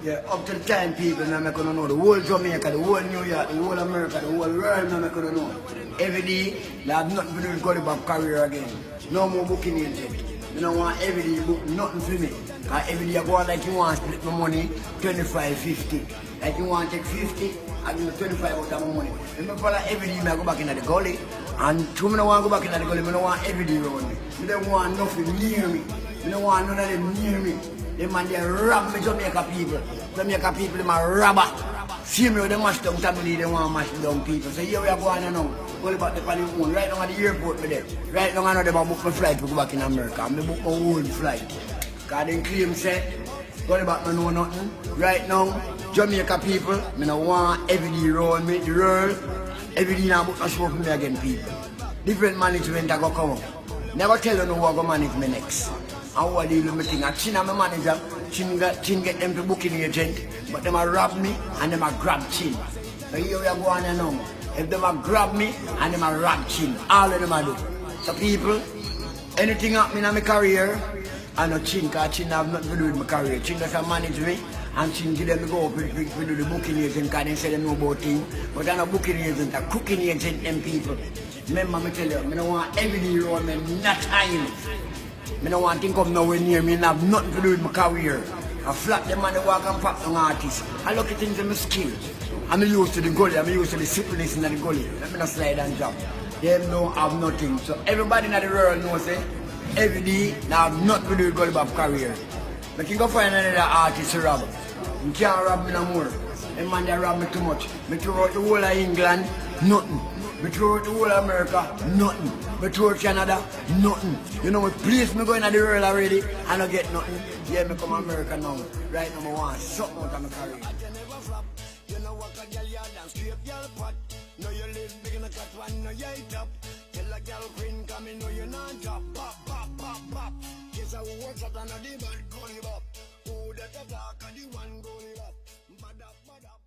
Yeah, up to the time people now make gonna know. The whole Jamaica, the whole New York, the whole America, the whole world now make gonna know. Every day, they have nothing to do with Gully Bob career again. No more booking agent. You don't want every day book nothing for me. Cause every day I go on like you want to split my money, 25, 50. Like you want to take 50, I give you 25 out of my money. Remember like every day I go back in the Gully. And two me don't want to go back in the Gully, I don't want every day around me. I don't want nothing near me. I don't want none of them near me. Them man they rob me Jamaica people. Jamaica people them are robber. See me they mash down family, they want to mash down people. So here we are going now. Go back to the phone. Right now at the airport with them. Right now I know they book my flight to go back in America. I book my own flight. Cause they claim say, go back no know nothing. Right now, Jamaica people, I don't want every day around me, the world. Every day now book a show for me again people. Different management I go come up. Never tell you no who I go manage me next. And what deal with me thing. I Chin my manager, Chin get them to booking agent, but them a rob me and them a grab Chin. So here we are going now. If them a grab me and them a rob Chin, all of them a do. So people, anything happen in my career, I know Chin, because Chin have nothing to do with my career. Chin just manage me and Chin give them to go up to do the booking agent because they say they know about things. But I'm a booking agent, a cooking agent, them people. Remember me tell you, I don't want every day around me, not time. I don't want to think of nowhere near me and have nothing to do with my career. I flat them and they walk and pop on artists. I look at things in my skill. I'm used to the Gully, I'm used to the syphilis in the Gully. Let me not slide and jump. They don't have nothing. So everybody in the world knows it. Every day, they have nothing to do with Gully Bob career. I can go find another artist to rob. You can't rob me no more. Them man they rob me too much. I throw out the whole of England, nothing. I throw out the whole of America, nothing. I throw out Canada, nothing. You know, place me going to the world already, I don't get nothing. Yeah, me come America now. Right now, I want something out of my career. You know what a girl yard and scrape your pot. No you live big in a cat one, no you eat up. Tell a girl queen come in, no you not drop. Bop, bop, bop, bop. Yes, I work up on the bad Gully Bob. Who that a talk, the one Gully Bob. Bad up, bad up.